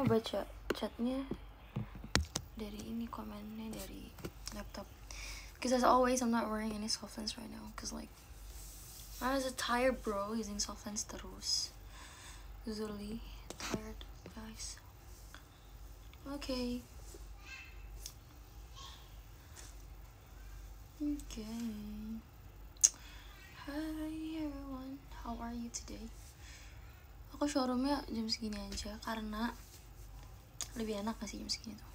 mau baca chatnya dari ini, komennya dari laptop. Because as always, I'm not wearing any soft lens right now. Cause like, I was a tired bro using soft lens terus. Usually tired, guys. Okay. Okay. Hi everyone, how are you today? Aku showroomnya jam segini aja karena lebih enak gak sih jam segini tuh?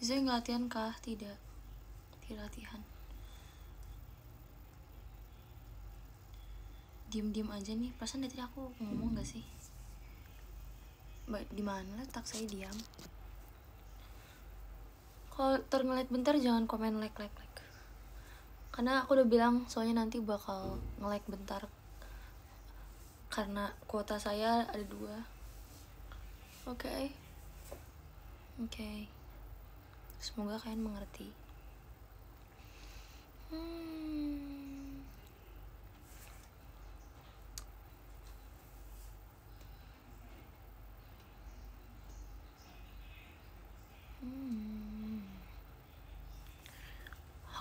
Bisa ngelatihan kah? Tidak. Tidak latihan. Diem-diem aja nih. Perasaan dari tadi aku ngomong gak sih? Di mana letak saya diam? Kalau nge-like bentar jangan komen like. Karena aku udah bilang soalnya nanti bakal nge-like bentar. Karena kuota saya ada 2. Oke. Semoga kalian mengerti.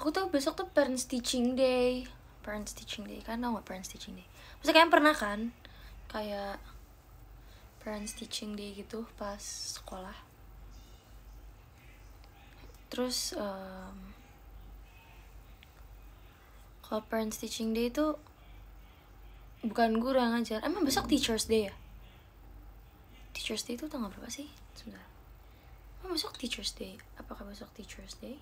Aku tuh besok tuh Parents Teaching Day kan, tau gak Parents Teaching Day? Maksudnya kalian pernah kan kayak Parents Teaching Day gitu pas sekolah? Terus kalau Parents Teaching Day itu bukan guru yang ngajar. Emang besok Teachers Day ya? Teachers Day itu tanggal berapa sih? Sebentar. Emang besok Teachers Day? Apakah besok Teachers Day?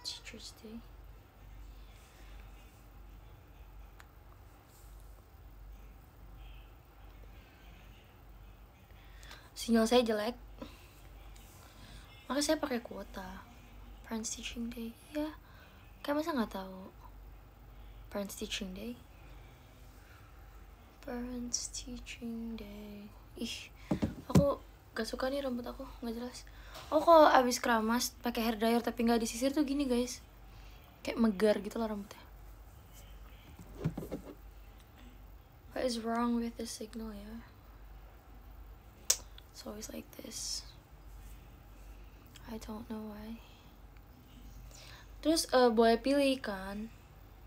Teachers Day. Sinyal saya jelek, maka saya pakai kuota. Parents Teaching Day, ya. Kayak masa nggak tahu Parents Teaching Day? Parents Teaching Day. Ih, aku gak suka nih rambut aku, nggak jelas. Aku kalau abis keramas pakai hair dryer tapi nggak disisir tuh gini guys, kayak megar gitu lah rambutnya. What is wrong with the signal ya? It's always like this. I don't know why. Terus boleh pilih kan?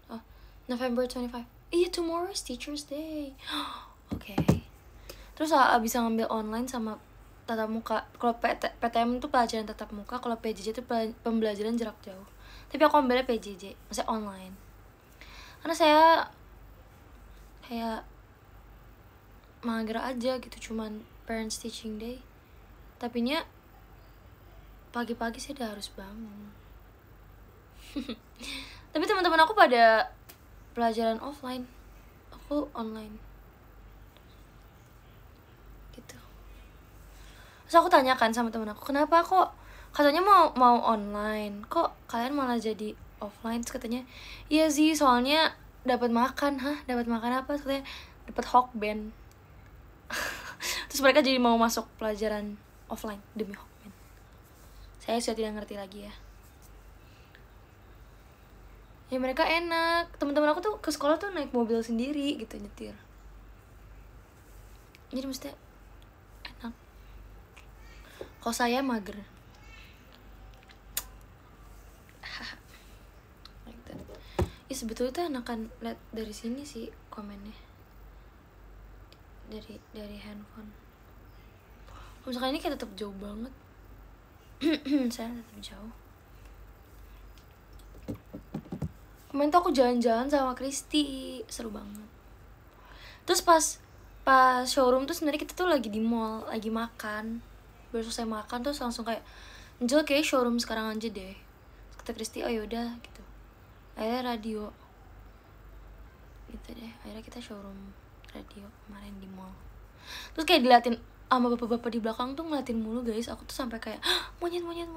Oh, November 25. Iya, tomorrow is Teachers Day. Oke. Terus bisa ngambil online sama tatap muka. Kalau PTM itu pelajaran tatap muka, kalau PJJ itu pembelajaran jarak jauh. Tapi aku ambilnya PJJ, maksudnya online. Karena saya kayak mager aja gitu, cuman Parents Teaching Day. Tapinya pagi-pagi saya udah harus bangun. Tapi teman-teman aku pada pelajaran offline, aku online gitu. Terus aku tanyakan sama temen aku, kenapa kok katanya mau online, kok kalian malah jadi offline? Terus katanya, iya sih soalnya dapat makan. Dapat makan apa? Katanya dapat Hokben. Terus mereka jadi mau masuk pelajaran offline demi Hokben. Saya sudah tidak ngerti lagi ya. Ya mereka enak. Teman-teman aku tuh ke sekolah tuh naik mobil sendiri gitu, nyetir. Jadi mesti enak. Kalau saya mager. Like that. Ya sebetulnya tuh enakan lihat dari sini sih komennya. Dari handphone. Kalau misalkan ini kayak tetap jauh banget. Saya tetap jauh. Kemarin tuh aku jalan-jalan sama Kristi, seru banget. Terus pas showroom tuh sebenarnya kita tuh lagi di mall, lagi makan. Baru selesai makan terus langsung kayak, Angel kayak showroom sekarang aja deh. Kata Kristi, oh yaudah gitu. Akhirnya radio gitu deh. Akhirnya kita showroom radio kemarin di mall. Terus kayak diliatin sama bapak-bapak di belakang tuh, ngeliatin mulu guys. Aku tuh sampai kayak monyet.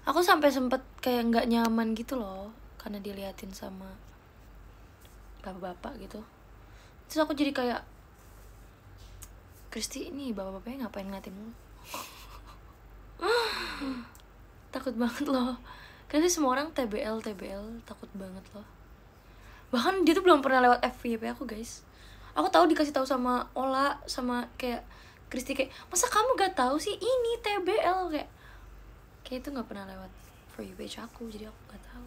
Aku sampai sempet kayak nggak nyaman gitu loh, karena diliatin sama bapak-bapak gitu. Terus aku jadi kayak, Kristi ini bapak-bapaknya ngapain ngeliatin mulu? Takut banget loh. Karena semua orang TBL takut banget loh. Bahkan dia tuh belum pernah lewat FYP aku guys. Aku tahu dikasih tahu sama Ola sama kayak Kristi, kayak masa kamu gak tahu sih ini TBL, kayak itu nggak pernah lewat for you page aku, jadi aku nggak tahu.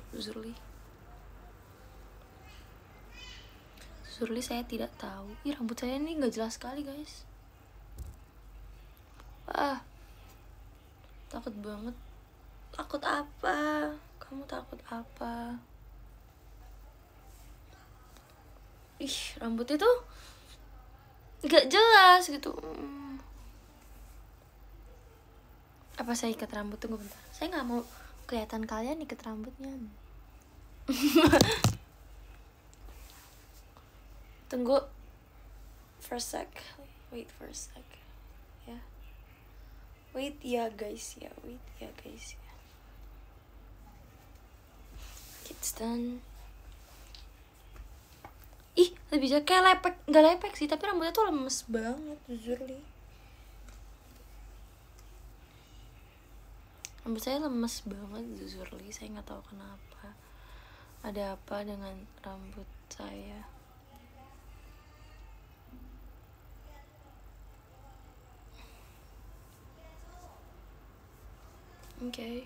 Zurli saya tidak tahu. Ih, rambut saya ini nggak jelas sekali guys. Takut banget. Takut apa? Kamu takut apa? Ih, rambutnya tuh nggak jelas gitu. Apa saya ikat rambut? Tunggu bentar, saya nggak mau kelihatan kalian ikat rambutnya. Tunggu for a sec. Wait for a sec. Ya. Wait ya guys ya. It's done. Ih, lebih jadi kayak lepek. Nggak lepek sih, tapi rambutnya tuh lemes banget, Zurli. Rambut saya lemes banget, Zurli. Saya nggak tahu kenapa. Ada apa dengan rambut saya? Oke.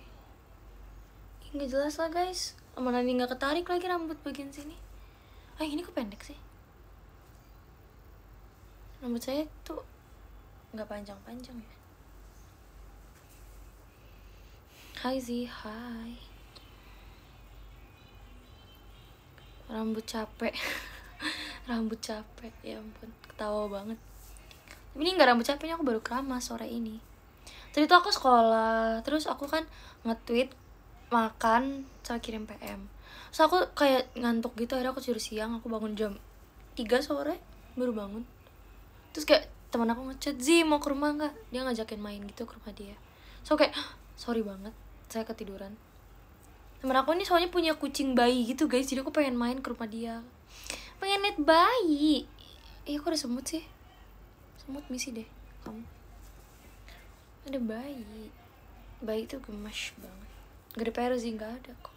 Nggak jelas lah guys. Mana ini nggak ketarik lagi rambut bagian sini. Ini kok pendek sih? Rambut saya tuh nggak panjang-panjang ya. Hai Zi, hai. Rambut capek. Rambut capek, ya ampun, ketawa banget. Tapi ini nggak rambut capeknya, aku baru keramas sore ini. Tadi tuh aku sekolah, terus aku kan nge-tweet makan sama kirim PM. So aku kayak ngantuk gitu, akhirnya aku tidur siang. Aku bangun jam 3 sore, baru bangun. Terus kayak teman aku ngechat, Zi mau ke rumah nggak? Dia ngajakin main gitu ke rumah dia. So kayak sorry banget, saya ketiduran. Temen aku ini soalnya punya kucing bayi gitu guys, jadi aku pengen main ke rumah dia. Pengen liat bayi. Kok ada semut sih? Semut misi deh kamu. Ada bayi. Bayi tuh gemes banget. Gak ada PR sih, gak ada kok.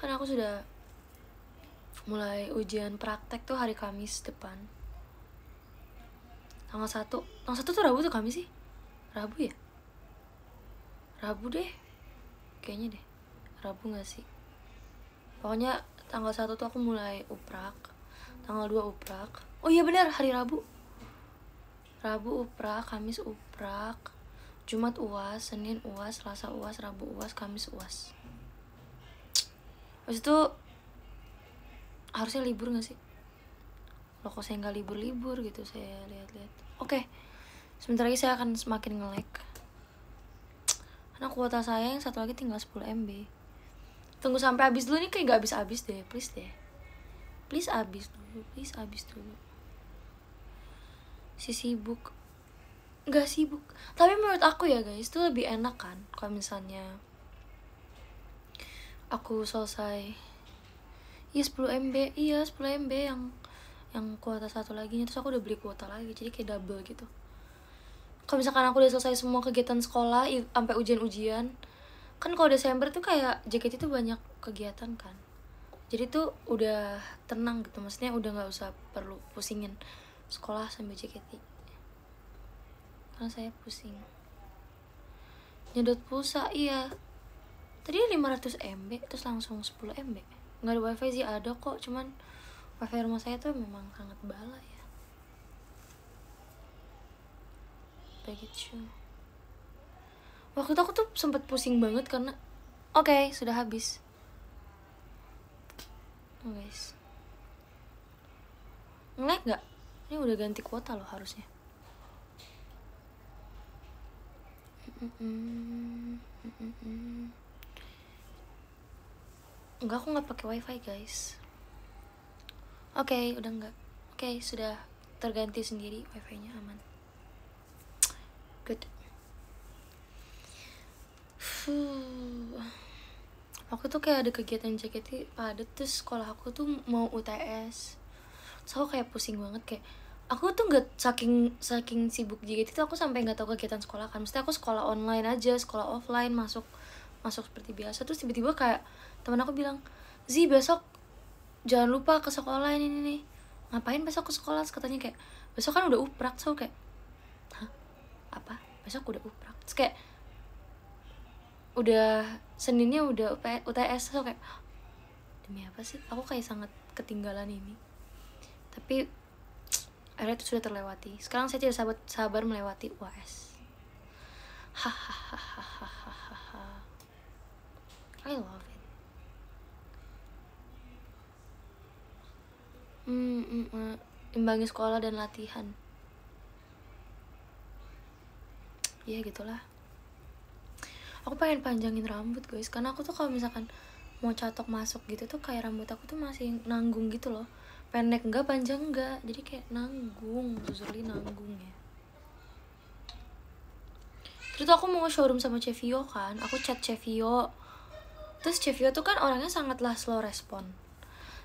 Kan aku sudah mulai ujian praktek tuh hari Kamis depan. Tanggal 1 tuh Rabu tuh Kamis sih? Rabu ya? Rabu deh. Kayaknya deh. Rabu gak sih? Pokoknya tanggal 1 tuh aku mulai uprak. Tanggal 2 uprak. Oh iya benar, hari Rabu. Rabu uprak, Kamis uprak, Jumat UAS, Senin UAS, Selasa UAS, Rabu UAS, Kamis UAS. Habis itu harusnya libur gak sih? Loh kok saya gak libur-libur gitu, saya lihat-lihat. Oke, sebentar lagi saya akan semakin nge-lag. Karena kuota saya yang satu lagi tinggal 10 MB. Tunggu sampai habis dulu nih, kayak gak habis-habis deh, please deh. Please habis dulu. Si sibuk. Gak sibuk. Tapi menurut aku ya guys, itu lebih enak kan kalau misalnya aku selesai. Iya 10 MB. Iya 10 MB yang kuota satu lagi. Terus aku udah beli kuota lagi, jadi kayak double gitu. Kalau misalkan aku udah selesai semua kegiatan sekolah sampai ujian-ujian, kan kalau Desember tuh kayak JKT tuh banyak kegiatan kan, jadi tuh udah tenang gitu, maksudnya udah nggak usah perlu pusingin sekolah sambil JKT. Karena saya pusing nyedot pulsa. Iya tadi 500 MB terus langsung 10 MB. Nggak ada wifi sih, ada kok, cuman wifi rumah saya tuh memang sangat bala ya. Begitu. Waktu itu aku tuh sempet pusing banget karena oke, sudah habis. Oh guys, nge-lag gak? Ini udah ganti kuota loh harusnya. Enggak, aku nggak pakai wifi guys. Oke, udah enggak. Oke, sudah terganti sendiri, wifi-nya aman. Good. Aku tuh kayak ada kegiatan JKT padat, terus sekolah aku tuh mau UTS. So aku kayak pusing banget, kayak aku tuh nggak, saking sibuk JKT tuh aku sampai nggak tahu kegiatan sekolah kan. Mesti aku sekolah online aja, sekolah offline, masuk seperti biasa. Terus tiba-tiba kayak teman aku bilang, Zi besok jangan lupa ke sekolah ini nih. Ngapain besok ke sekolah? Terus katanya kayak besok kan udah uprak. So kayak hah, apa besok udah uprak? Terus kayak udah Seninnya udah UTS. So kayak demi apa sih, aku kayak sangat ketinggalan ini. Tapi akhirnya itu sudah terlewati. Sekarang saya tidak sabar melewati UAS. Hahaha. I love it. Imbangi sekolah dan latihan. Ya gitulah. Aku pengen panjangin rambut guys, karena aku tuh kalau misalkan mau catok masuk gitu tuh kayak rambut aku tuh masih nanggung gitu loh. Pendek enggak, panjang enggak, jadi kayak nanggung. Susuli nanggung ya. Terus tuh aku mau showroom sama Cevio kan, aku chat Cevio. Terus Cevio tuh kan orangnya sangatlah slow respon.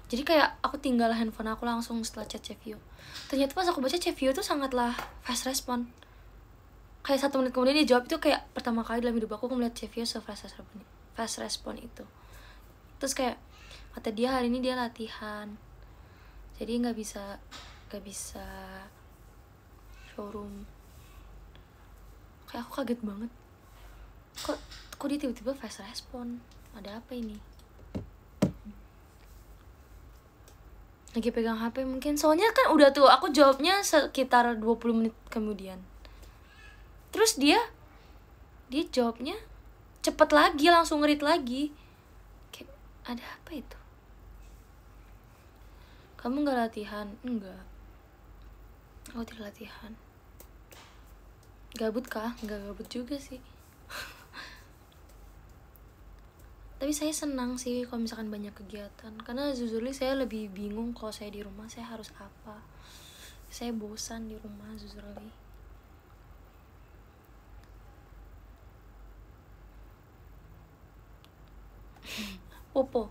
Jadi kayak aku tinggal handphone aku langsung setelah chat Cevio. Ternyata pas aku baca Cevio tuh sangatlah fast respon. Kayak 1 menit kemudian dia jawab. Itu kayak pertama kali dalam hidup aku melihat Cevio se-fast respon itu. Terus kayak kata dia hari ini dia latihan, jadi nggak bisa showroom. Kayak aku kaget banget, kok dia tiba-tiba fast respon, ada apa ini? Lagi pegang HP mungkin, soalnya kan udah tuh aku jawabnya sekitar 20 menit kemudian. Terus dia jawabnya cepet lagi, langsung ngerit lagi. Kayak ada apa itu? Kamu gak latihan? Enggak, aku tidak latihan. Gabut kah? Enggak gabut juga sih. Tapi saya senang sih kalau misalkan banyak kegiatan, karena jujurly saya lebih bingung kalau saya di rumah saya harus apa. Saya bosan di rumah jujurly. Popo.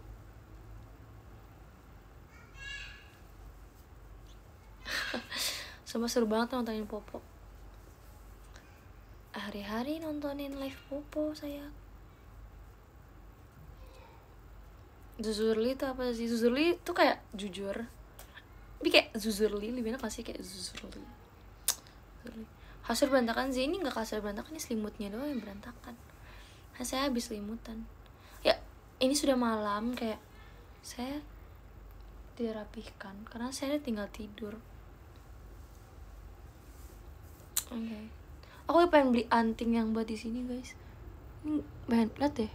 Sumpah seru banget nontonin Popo. Hari-hari nontonin live Popo saya. Zuzurli itu apa sih? Zuzurli itu kayak jujur. Tapi kayak Zuzurli lebih enak gak sih kayak Zuzurli? Kasur berantakan sih, ini gak kasur berantakan, ini selimutnya doang yang berantakan. Nah, saya habis selimutan. Ya, ini sudah malam, kayak saya tidak rapihkan karena saya tinggal tidur. Oke. Aku pengen beli anting yang buat di sini guys. Ini lihat deh,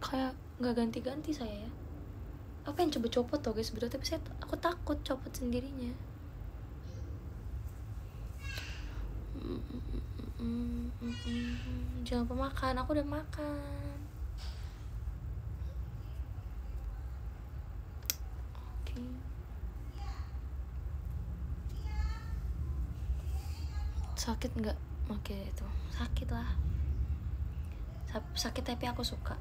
kayak nggak ganti-ganti saya ya. Aku pengen coba copot tuh guys sebetulnya, tapi aku takut copot sendirinya. Jangan lupa makan, aku udah makan. Oke. Sakit nggak? Oke, itu sakit lah. Sakit tapi aku suka.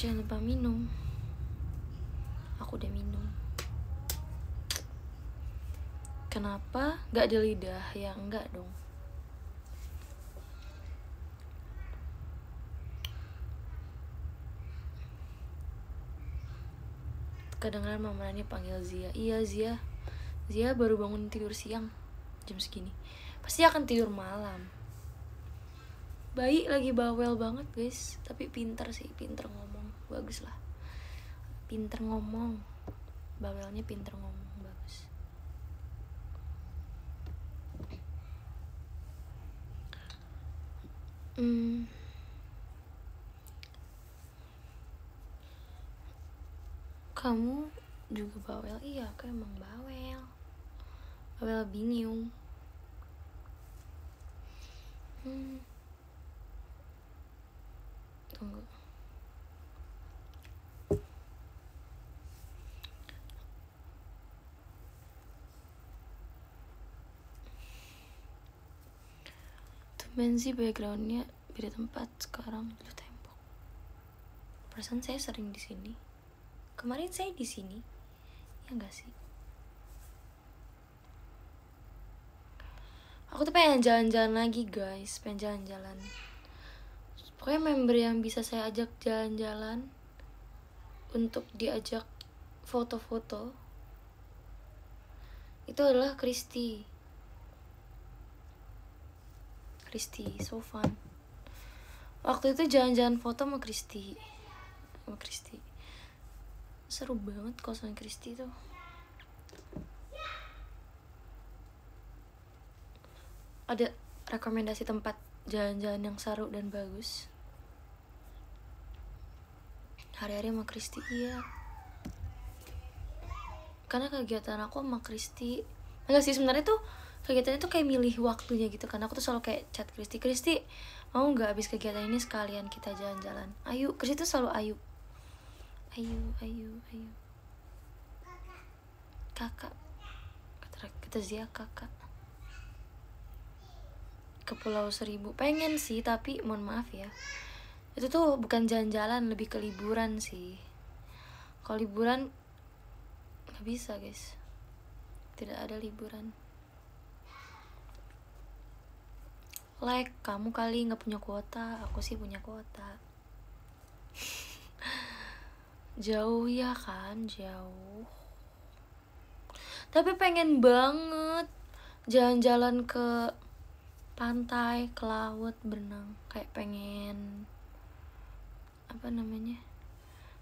Jangan lupa minum. Aku udah minum. Kenapa nggak di lidah? Ya enggak dong. Kedengeran Mama Rani panggil Zia. Iya Zia. Zia baru bangun tidur siang jam segini. Pasti akan tidur malam. Bayi lagi bawel banget guys, tapi pinter sih, pinter ngomong, bagus lah. Pinter ngomong, bawelnya pinter ngomong, bagus. Kamu juga bawel? Iya, aku emang bawel. Bawel bingung. Tunggu. Tumben sih backgroundnya beda tempat sekarang, di tembok. Perasaan saya sering di sini. Kemarin saya di sini, ya nggak sih? Aku tuh pengen jalan-jalan lagi guys, pengen jalan-jalan. Pokoknya member yang bisa saya ajak jalan-jalan untuk diajak foto-foto itu adalah Kristi, so fun. Waktu itu jalan-jalan foto sama Kristi. Seru banget kosan Kristi tuh. Ada rekomendasi tempat jalan-jalan yang seru dan bagus? Hari-hari sama Kristi, iya. Karena kegiatan aku sama Kristi, enggak sih sebenarnya tuh kegiatannya tuh kayak milih waktunya gitu. Karena aku tuh selalu kayak chat Kristi, mau nggak habis kegiatan ini sekalian kita jalan-jalan? Ayo, Kristi tuh selalu ayo. Kakak, kata Zia kakak. Ke Pulau Seribu pengen sih, tapi mohon maaf ya, itu tuh bukan jalan-jalan, lebih ke liburan sih. Kalau liburan nggak bisa guys, tidak ada liburan. Like kamu kali nggak punya kuota, aku sih punya kuota. Jauh ya kan, jauh. Tapi pengen banget jalan-jalan ke pantai, ke laut, berenang. Kayak pengen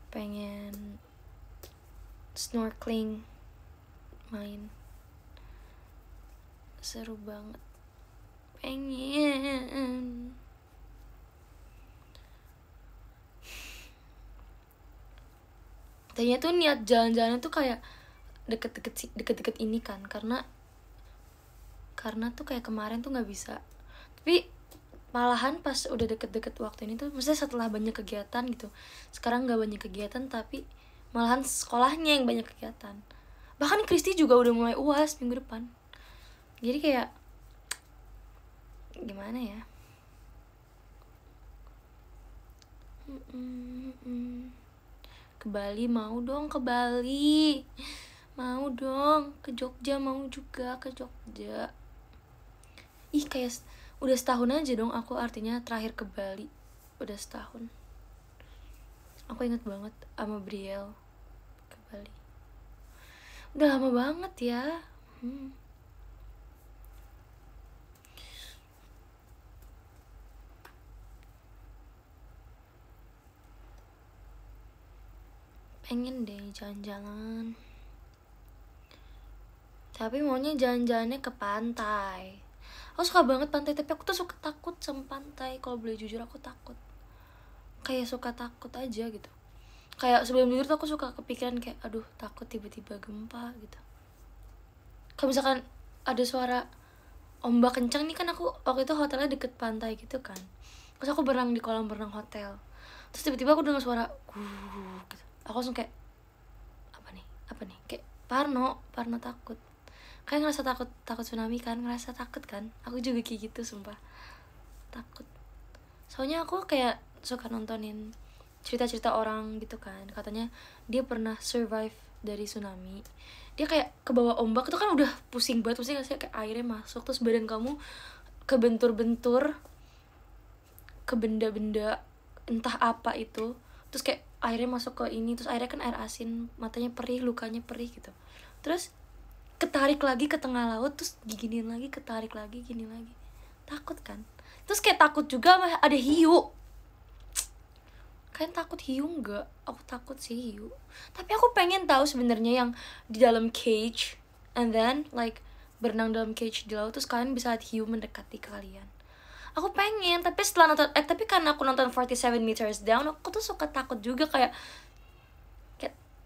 pengen snorkeling, main. Seru banget. Pengen. Tadinya tuh niat jalan-jalan tuh kayak deket-deket ini kan, karena tuh kayak kemarin tuh nggak bisa. Tapi malahan pas udah deket-deket waktu ini tuh, maksudnya setelah banyak kegiatan gitu, sekarang nggak banyak kegiatan tapi malahan sekolahnya yang banyak kegiatan. Bahkan Kristi juga udah mulai UAS minggu depan. Jadi kayak gimana ya, ke Bali mau dong, ke Bali mau dong, ke Jogja mau juga, ke Jogja. Ih kayak udah setahun aja dong aku artinya terakhir ke Bali, udah setahun. Aku inget banget sama Briel ke Bali, udah lama banget ya. Pengen deh jalan-jalan, tapi maunya jalan-jalannya ke pantai. Aku suka banget pantai, tapi aku tuh suka takut sama pantai. Kalau boleh jujur aku takut, kayak suka takut aja gitu. Kayak sebelum tidur tuh aku suka kepikiran kayak aduh takut tiba-tiba gempa gitu. Kalau misalkan ada suara ombak kencang nih, kan aku waktu itu hotelnya deket pantai gitu kan, terus aku berenang di kolam renang hotel, terus tiba-tiba aku dengar suara gitu. Aku langsung kayak apa nih, kayak parno takut, kayak ngerasa takut tsunami kan, ngerasa takut kan. Aku juga kayak gitu sumpah, takut. Soalnya aku kayak suka nontonin cerita-cerita orang gitu kan, katanya dia pernah survive dari tsunami. Dia kayak ke bawah ombak itu kan udah pusing banget, pusing gak sih, kayak airnya masuk terus badan kamu kebentur-bentur ke benda-benda entah apa itu, terus kayak airnya masuk ke ini, terus airnya kan air asin, matanya perih, lukanya perih gitu, terus ketarik lagi ke tengah laut, terus diginiin lagi, ketarik lagi, gini lagi. Takut kan. Terus kayak takut juga ada hiu. Kalian takut hiu nggak? Aku takut sih hiu. Tapi aku pengen tahu sebenarnya yang di dalam cage, and then like berenang dalam cage di laut, terus kalian bisa lihat hiu mendekati kalian. Aku pengen, tapi setelah nonton tapi karena aku nonton 47 Meters Down, aku tuh suka takut juga, kayak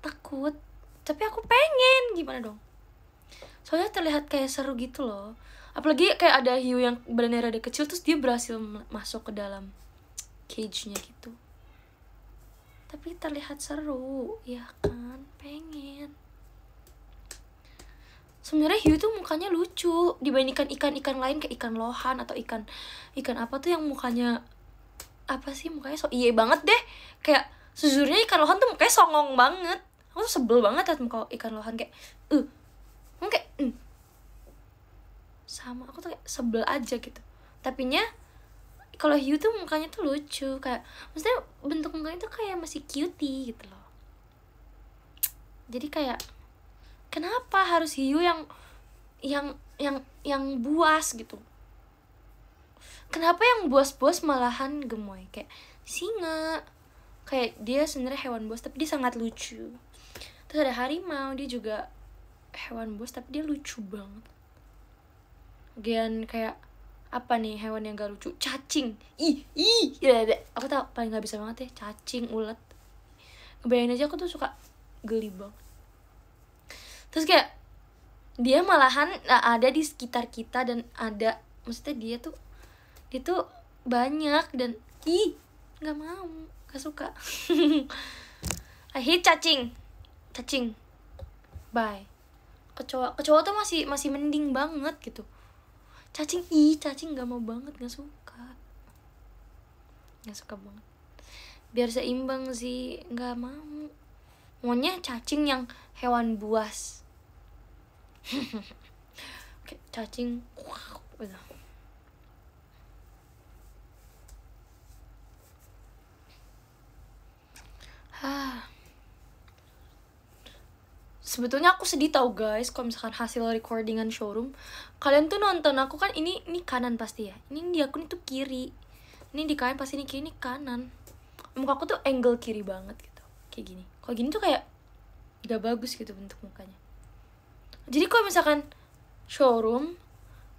takut. Tapi aku pengen, gimana dong? Soalnya terlihat kayak seru gitu loh. Apalagi kayak ada hiu yang badannya rada kecil, terus dia berhasil masuk ke dalam cage-nya gitu. Tapi terlihat seru, ya kan? Pengen. Sebenarnya hiu tuh mukanya lucu dibandingkan ikan-ikan lain kayak ikan lohan atau ikan apa tuh yang mukanya apa sih, mukanya so iye banget deh. Kayak sejujurnya ikan lohan tuh mukanya songong banget. Aku tuh sebel banget liat muka ikan lohan kayak sama, aku tuh kayak sebel aja gitu. Tapinya kalau hiu tuh mukanya tuh lucu, kayak maksudnya bentuk mukanya tuh kayak masih cutie gitu loh. Jadi kayak kenapa harus hiu yang buas gitu? Kenapa yang buas-buas malahan gemoy? Kayak singa, kayak dia sebenarnya hewan buas tapi dia sangat lucu. Terus ada harimau, dia juga hewan buas tapi dia lucu banget. Kemudian kayak apa nih hewan yang gak lucu? Cacing. Ya, aku tau paling gak bisa banget ya, cacing, ulet. Ngebayangin aja aku tuh suka geli banget. Terus kayak dia malahan ada di sekitar kita, dan ada, maksudnya dia tuh banyak, dan nggak mau, nggak suka. I hate cacing. Bye. Kecoa tuh masih mending banget gitu. Cacing nggak mau banget, nggak suka banget. Biar seimbang sih, nggak mau. Maunya cacing yang hewan buas. Kayak cacing, wow, gitu. Sebetulnya aku sedih tau guys kalau misalkan hasil recordingan showroom kalian tuh nonton aku kan, ini kanan pasti ya, ini di aku nih tuh kiri, ini di kalian pasti ini kiri, ini kanan. Muka aku tuh angle kiri banget gitu, kayak gini. Kalau gini tuh kayak gak bagus gitu bentuk mukanya. Jadi kalau misalkan showroom,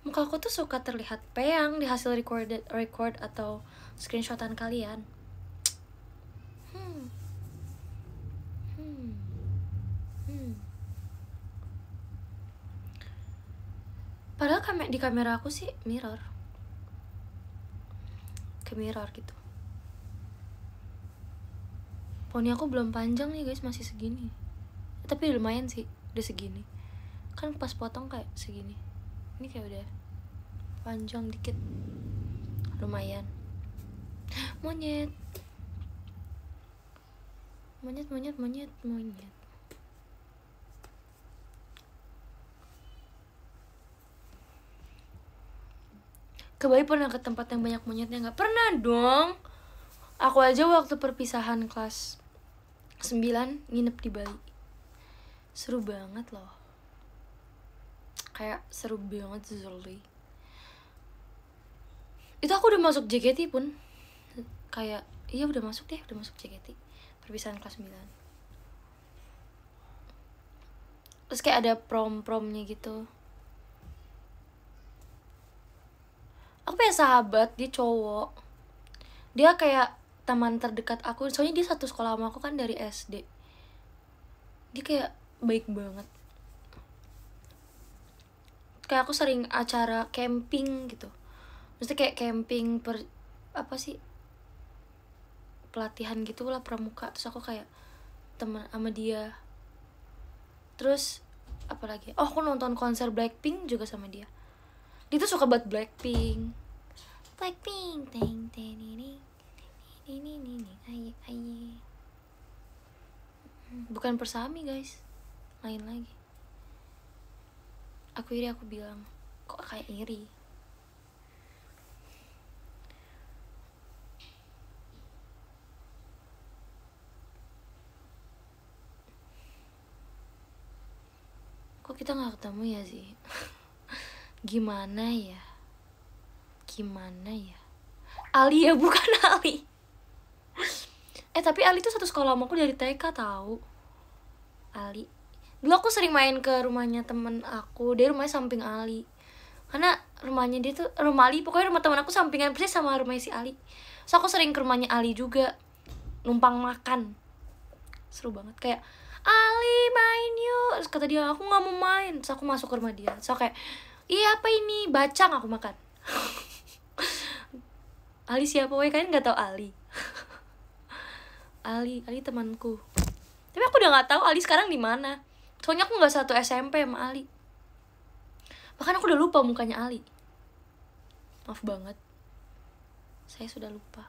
muka aku tuh suka terlihat peyang di hasil record atau screenshotan kalian. Padahal di kamera aku sih mirror, ke mirror gitu. Poni aku belum panjang nih guys, masih segini. Tapi lumayan sih, udah segini. Kan pas potong kayak segini. Ini kayak udah panjang dikit. Lumayan. Monyet. Ke Bali pernah ke tempat yang banyak monyetnya? Nggak pernah dong. Aku aja waktu perpisahan kelas 9 nginep di Bali. Seru banget loh. Kayak seru banget Zoli. Itu aku udah masuk JKT pun. Kayak iya udah masuk JKT. Perpisahan kelas 9. Terus kayak ada prom-promnya gitu. Aku punya sahabat, dia cowok. Dia kayak teman terdekat aku, soalnya dia satu sekolah sama aku kan dari SD. Dia kayak baik banget. Kayak aku sering acara camping gitu. Maksudnya kayak camping pelatihan gitu lah, pramuka. Terus aku kayak teman sama dia. Terus apalagi? Oh, aku nonton konser Blackpink juga sama dia. Dia tuh suka banget Blackpink. Ini. Bukan persami guys, lain lagi. Aku iri, aku bilang. Kok kayak iri? Kok kita gak ketemu ya sih? Gimana ya? Ali ya, bukan Ali. Tapi Ali tuh satu sekolah sama aku dari TK tahu. Ali. Dulu aku sering main ke rumahnya temen aku. Dia rumahnya samping Ali. Karena rumahnya dia tuh rumah Ali, pokoknya rumah teman aku sampingan persis sama rumahnya si Ali. So aku sering ke rumahnya Ali juga, numpang makan. Seru banget, kayak Ali main yuk. Terus kata dia aku nggak mau main. Terus aku masuk ke rumah dia. So kayak iya apa ini, bacang aku makan. Ali siapa? Woy, kalian nggak tahu Ali? Ali temanku. Tapi aku udah nggak tahu Ali sekarang di mana. Soalnya aku nggak satu SMP sama Ali. Bahkan aku udah lupa mukanya Ali. Maaf banget. Saya sudah lupa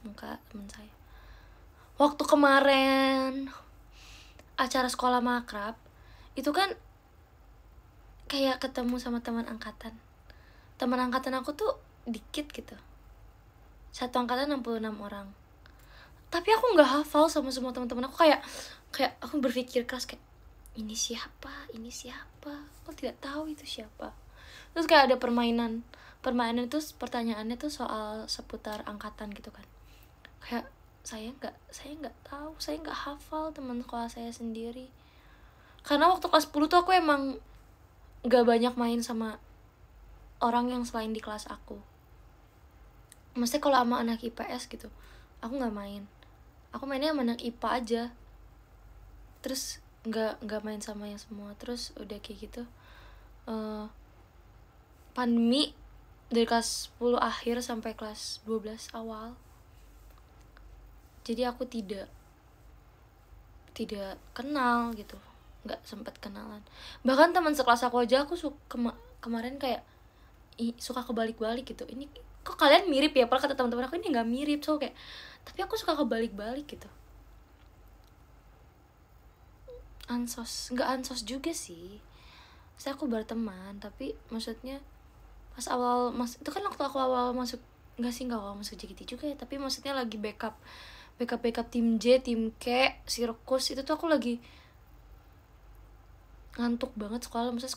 muka teman saya. Waktu kemarin acara sekolah makrab itu kan kayak ketemu sama teman angkatan. Teman angkatan aku tuh dikit gitu. Satu angkatan 66 orang. Tapi aku nggak hafal sama semua teman-teman aku, kayak aku berpikir keras kayak ini siapa, aku tidak tahu itu siapa. Terus kayak ada permainan itu pertanyaannya tuh soal seputar angkatan gitu kan. Kayak saya nggak tahu, saya nggak hafal teman sekolah saya sendiri. Karena waktu kelas 10 tuh aku emang nggak banyak main sama orang yang selain di kelas aku. Maksudnya kalau sama anak IPS gitu, aku nggak main. Aku mainnya sama anak IPA aja. Terus nggak main sama yang semua. Terus udah kayak gitu, pandemi dari kelas 10 akhir sampai kelas 12 awal. Jadi aku tidak kenal gitu, nggak sempat kenalan. Bahkan teman sekelas aku aja aku kemarin kayak suka kebalik-balik gitu. Ini kok kalian mirip ya? Padahal kata teman-teman aku ini nggak mirip, so kayak tapi aku suka kebalik-balik gitu. Nggak ansos juga sih. Saya aku berteman, tapi maksudnya pas awal itu kan waktu aku awal masuk, nggak awal masuk JKT juga ya, tapi maksudnya lagi backup tim J, tim K, sirkus, itu tuh aku lagi ngantuk banget sekolah. Maksudnya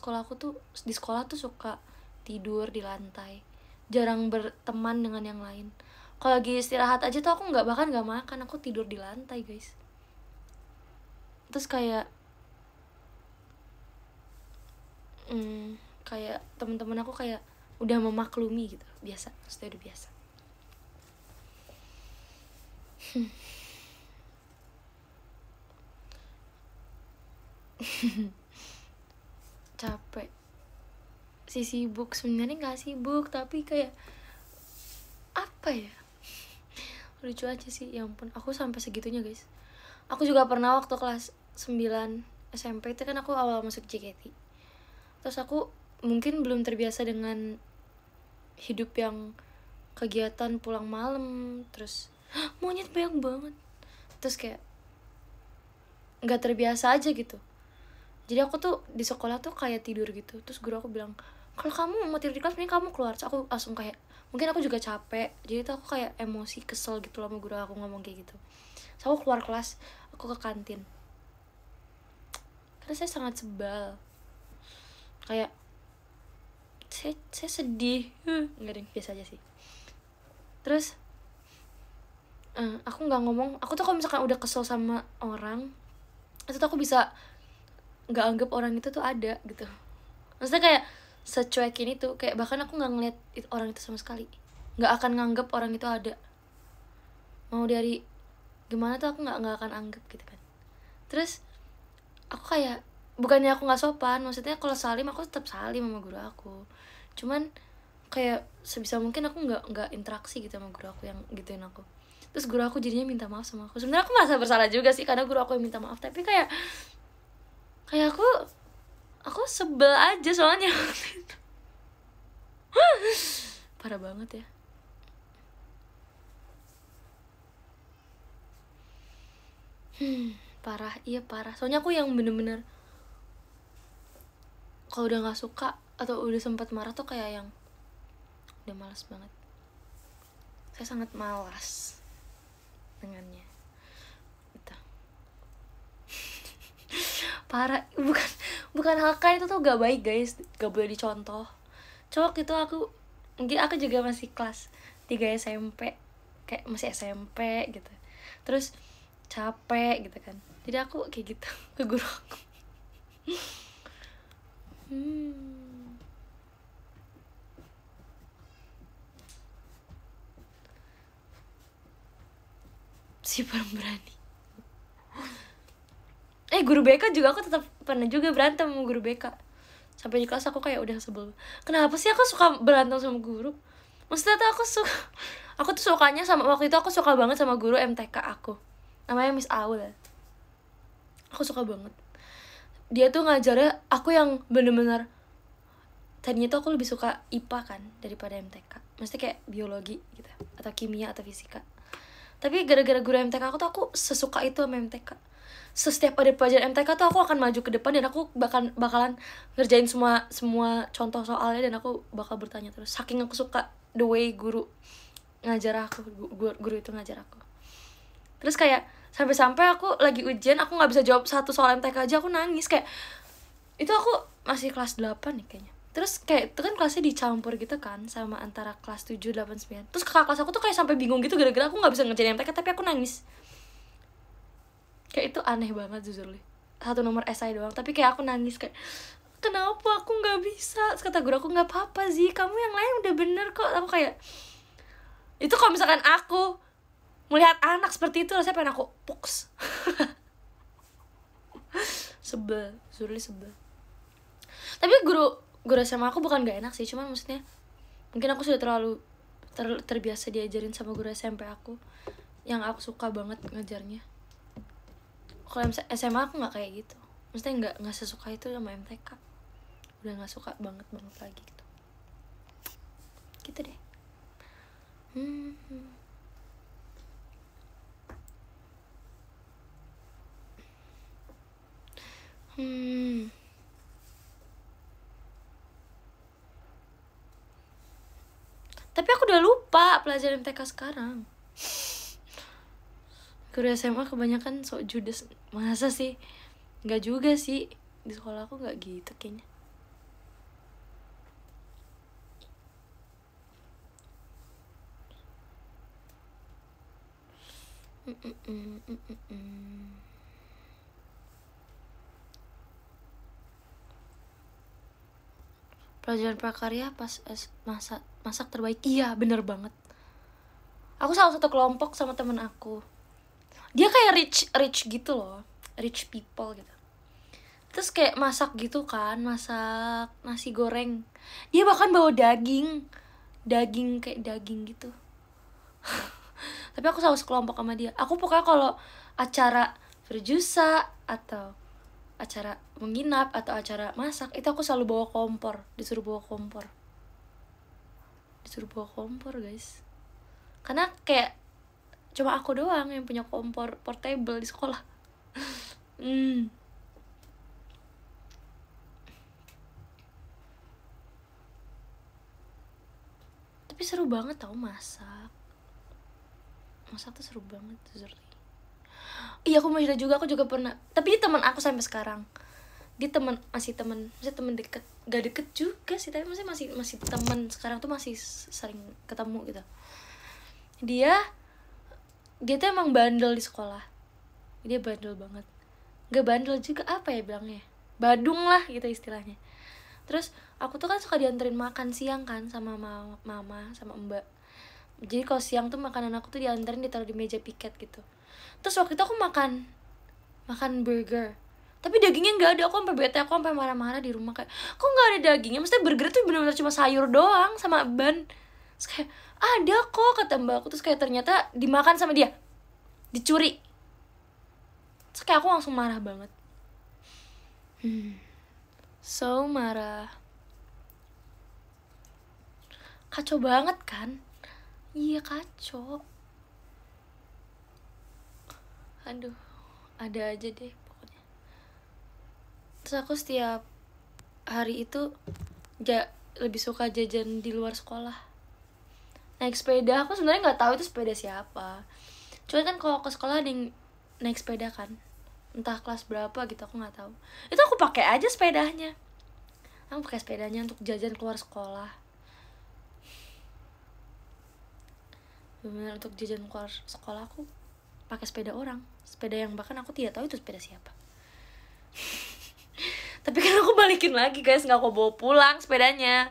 di sekolah tuh suka tidur di lantai, jarang berteman dengan yang lain. Kalau lagi istirahat aja tuh aku bahkan nggak makan, aku tidur di lantai guys. Terus kayak kayak teman-teman aku kayak udah memaklumi gitu, biasa, sudah biasa. Capek si sibuk, sebenarnya nggak sibuk tapi kayak apa ya, lucu aja sih. Ya ampun, aku sampai segitunya guys. Aku juga pernah waktu kelas 9 SMP itu kan aku awal masuk JKT. Terus aku mungkin belum terbiasa dengan hidup yang kegiatan pulang malam, terus monyet banyak banget. Terus kayak nggak terbiasa aja gitu. Jadi aku tuh di sekolah tuh kayak tidur gitu. Terus guru aku bilang, kalau kamu mau tidur di kelas, mending kamu keluar. Terus aku langsung kayak, mungkin aku juga capek, jadi tuh aku kayak emosi, kesel gitu loh sama guru aku ngomong kayak gitu. Terus aku keluar kelas, aku ke kantin. Karena saya sangat sebal. Kayak saya sedih. Enggak deh, biasa aja sih. Terus aku nggak ngomong. Aku tuh kalau misalkan udah kesel sama orang, itu tuh aku bisa nggak anggap orang itu tuh ada gitu. Maksudnya kayak secuekin itu, kayak bahkan aku nggak ngeliat orang itu sama sekali, nggak akan nganggap orang itu ada. Mau dari gimana tuh aku nggak akan anggap gitu kan. Terus aku kayak, bukannya aku nggak sopan, maksudnya kalau salim aku tetap salim sama guru aku, cuman kayak sebisa mungkin aku nggak interaksi gitu sama guru aku yang gituin aku. Terus guru aku jadinya minta maaf sama aku. Sebenarnya aku merasa bersalah juga sih karena guru aku yang minta maaf, tapi kayak aku sebel aja soalnya. Parah banget ya. Parah, iya parah. Soalnya aku yang bener-bener kalau udah nggak suka atau udah sempat marah tuh kayak yang udah malas banget. Saya sangat malas dengannya. Gitu. Parah, bukan HK itu tuh gak baik guys, gak boleh dicontoh. Cowok itu mungkin aku juga masih kelas 3 SMP, kayak masih SMP gitu. Terus capek gitu kan, jadi aku kayak gitu ke guru aku. Si pemberani. Guru BK juga aku tetap pernah juga berantem sama guru BK. Sampai di kelas aku kayak udah sebel. Kenapa sih aku suka berantem sama guru? Maksudnya tuh aku tuh sukanya sama, waktu itu aku suka banget sama guru MTK aku, namanya Miss Aul. Aku suka banget. Dia tuh ngajarnya aku yang bener-bener, tadinya tuh aku lebih suka IPA kan daripada MTK. Maksudnya kayak biologi gitu, atau kimia atau fisika. Tapi gara-gara guru MTK aku tuh aku sesuka itu sama MTK. Setiap ada pelajaran MTK tuh aku akan maju ke depan dan aku bakalan ngerjain semua contoh soalnya, dan aku bakal bertanya terus, saking aku suka the way guru ngajar aku, guru itu ngajar aku. Terus kayak sampai-sampai aku lagi ujian aku nggak bisa jawab satu soal MTK aja, aku nangis. Kayak itu aku masih kelas 8 nih kayaknya. Terus kayak itu kan kelasnya dicampur gitu kan sama antara kelas 7, 8, 9. Terus kakak kelas aku tuh kayak sampai bingung gitu gara-gara aku nggak bisa ngerjain MTK tapi aku nangis. Kayak itu aneh banget jujur li. Satu nomor esai doang tapi kayak aku nangis kayak kenapa aku nggak bisa. Terus kata guru aku nggak apa-apa sih, kamu yang lain udah bener kok. Aku kayak itu kalau misalkan aku melihat anak seperti itu rasanya pengen aku puks. Sebel, Zurli sebel. Tapi guru SMA aku bukan gak enak sih, cuman maksudnya mungkin aku sudah terlalu terbiasa diajarin sama guru SMP aku yang aku suka banget ngajarnya. Kalau SMA aku nggak kayak gitu, maksudnya nggak sesuka itu sama MTK, udah nggak suka banget lagi gitu deh. Tapi aku udah lupa pelajaran MTK sekarang. Guru SMA kebanyakan sok judes. Masa sih? Nggak juga sih. Di sekolah aku nggak gitu kayaknya. Pelajaran prakarya pas masak terbaik. Iya bener banget. Aku salah satu kelompok sama temen aku. Dia kayak rich gitu loh, rich people gitu. Terus kayak masak gitu kan, masak nasi goreng. Dia bahkan bawa daging kayak daging gitu. Tapi aku selalu sekelompok sama dia. Aku pokoknya kalau acara berjusa atau acara menginap atau acara masak itu aku selalu bawa kompor, disuruh bawa kompor guys, karena kayak cuma aku doang yang punya kompor portable di sekolah. Tapi seru banget tau masak tuh seru banget tuh. Iya aku masih juga, aku juga pernah. Tapi dia teman aku sampai sekarang. Dia masih teman deket, gak deket juga sih, tapi masih teman. Sekarang tuh masih sering ketemu gitu. Dia tuh emang bandel di sekolah. Dia bandel banget. Gak bandel juga, apa ya bilangnya, badung lah gitu istilahnya. Terus aku tuh kan suka dianterin makan siang kan sama mama sama mbak. Jadi kalau siang tuh makanan aku tuh dianterin, ditaruh di meja piket gitu. Terus waktu itu aku makan burger, tapi dagingnya nggak ada. Aku sampai bete, aku sampai marah-marah di rumah kayak kok nggak ada dagingnya. Maksudnya burger tuh benar-benar cuma sayur doang sama ban. Terus kayak ada kok kata mbak aku. Terus kayak ternyata dimakan sama dia, dicuri. Terus kayak aku langsung marah banget. So marah, kacau banget kan. Iya kacau. Aduh, ada aja deh pokoknya. Terus aku setiap hari itu lebih suka jajan di luar sekolah. Naik sepeda, aku sebenarnya nggak tahu itu sepeda siapa. Cuma kan kalau ke sekolah ada yang naik sepeda kan, entah kelas berapa gitu, aku nggak tahu. Itu aku pakai aja sepedanya. Aku pakai sepedanya untuk jajan keluar sekolah. Benar, untuk jajan keluar sekolah aku pakai sepeda orang, sepeda yang bahkan aku tidak tahu itu sepeda siapa. Tapi kan aku balikin lagi guys, nggak aku bawa pulang sepedanya.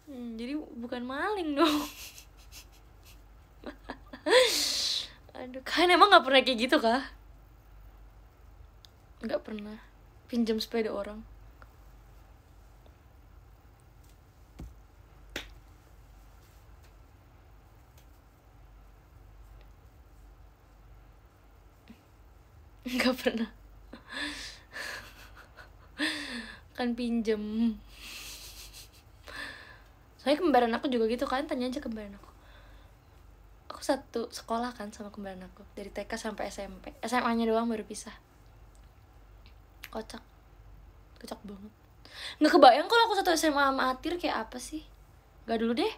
Jadi bukan maling dong. Aduh, kan emang nggak pernah kayak gitu kah? Nggak pernah pinjam sepeda orang. Nggak pernah. Kan pinjem. Soalnya kembaran aku juga gitu kan, tanya aja kembaran aku. Aku satu sekolah kan sama kembaran aku dari TK sampai SMP. SMA-nya doang baru pisah. Kocak banget. Nggak kebayang kalau aku satu SMA sama Atir kayak apa sih. Gak dulu deh.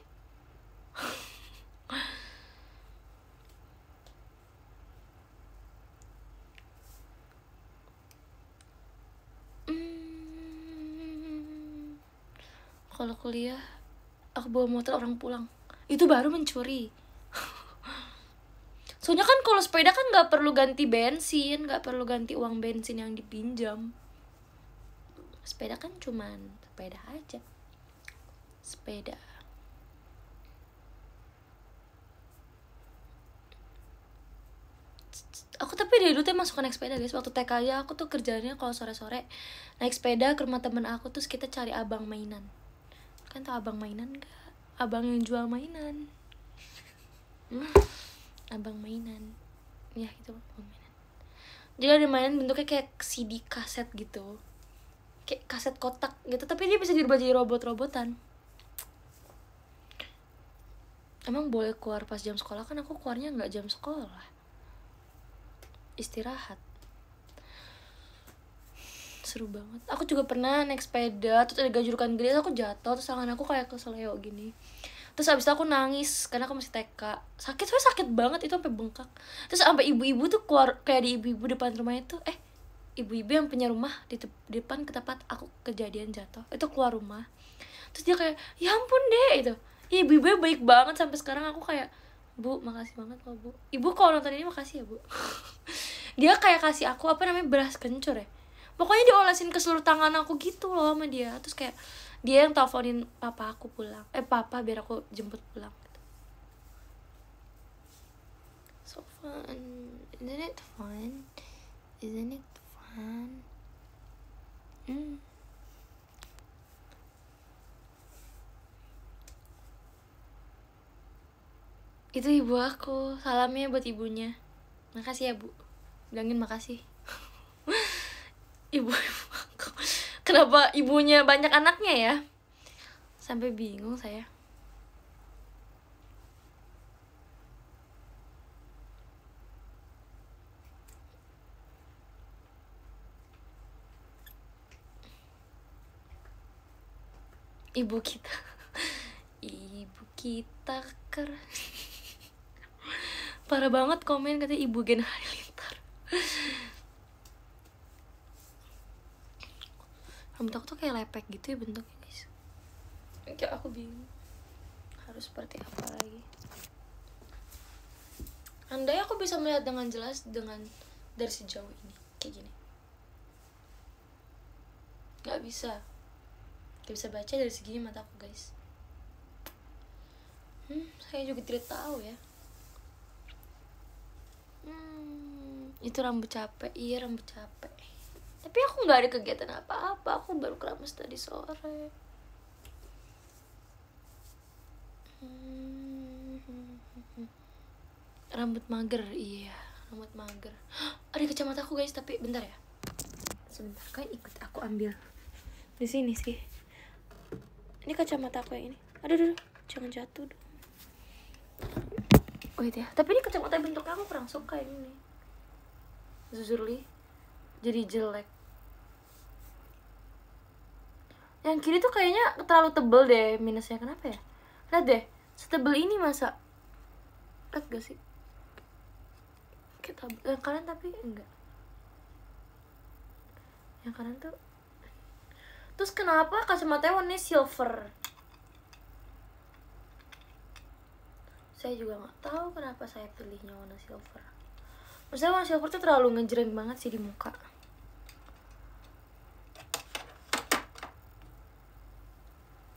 Kalau kuliah aku bawa motor orang pulang, itu baru mencuri. Soalnya kan kalau sepeda kan nggak perlu ganti bensin, nggak perlu ganti uang bensin yang dipinjam. Sepeda kan cuman sepeda aja, sepeda. Aku tapi dari dulu tuh emang suka naik sepeda guys. Waktu TK aja aku tuh kerjanya kalau sore-sore naik sepeda ke rumah temen aku, terus kita cari abang mainan. Kan tau abang mainan gak? Abang yang jual mainan. Abang mainan. Ya itu abang mainan. Jadi ada mainan bentuknya kayak CD kaset gitu, kayak kaset kotak gitu, tapi dia bisa dirubah jadi robot-robotan. Emang boleh keluar pas jam sekolah? Kan aku keluarnya nggak jam sekolah, istirahat. Seru banget. Aku juga pernah naik sepeda, terus ada gajurukan gede, aku jatuh, terus tangan aku kayak keseleo gini. Terus abis itu aku nangis karena aku masih TK. Soalnya sakit banget itu, sampai bengkak. Terus sampai ibu-ibu tuh keluar, kayak di ibu-ibu depan rumah itu, ibu-ibu yang punya rumah di depan ke tempat aku kejadian jatuh itu keluar rumah. Terus dia kayak, ya ampun deh, itu ibu-ibu baik banget. Sampai sekarang aku kayak, Bu, makasih banget loh Bu. Ibu kalau nonton ini makasih ya Bu. Dia kayak kasih aku apa namanya, beras kencur ya, pokoknya diolesin ke seluruh tangan aku gitu loh sama dia. Terus kayak dia yang teleponin papa aku pulang, papa biar aku jemput pulang gitu. So fun, isn't it fun? Isn't it fun? Itu ibu aku, salamnya buat ibunya. Makasih ya Bu, bilangin makasih. Ibu aku, kenapa ibunya banyak anaknya ya, sampai bingung saya. Ibu kita ibu kita keren. Parah banget komen katanya ibu Gen Halilintar. Rambut aku tuh kayak lepek gitu ya bentuknya guys. Kayak aku bingung harus seperti apa lagi. Andai aku bisa melihat dengan jelas dari sejauh ini kayak gini. Gak bisa baca dari segini mata aku guys. Saya juga tidak tahu ya. Itu rambut capek. Iya rambut capek. Tapi aku nggak ada kegiatan apa-apa. Aku baru keramas tadi sore. Rambut mager. Iya rambut mager. Ada kacamata aku guys, tapi bentar ya. Sebentar, kayak ikut aku ambil di sini sih. Ini kacamata aku yang ini. Aduh, jangan jatuh dong. Wait ya, tapi ini kacamata bentuknya aku kurang suka ini. Zuzurli jadi jelek. Yang kiri tuh kayaknya terlalu tebel deh, minusnya kenapa ya? Lihat deh, setebel ini masa. Lihat gak sih? Yang kanan tapi enggak. Yang kanan tuh. Terus kenapa kacamatanya warnanya silver? Saya juga nggak tahu kenapa saya pilihnya warna silver. Maksudnya warna silver tuh terlalu ngejreng banget sih di muka.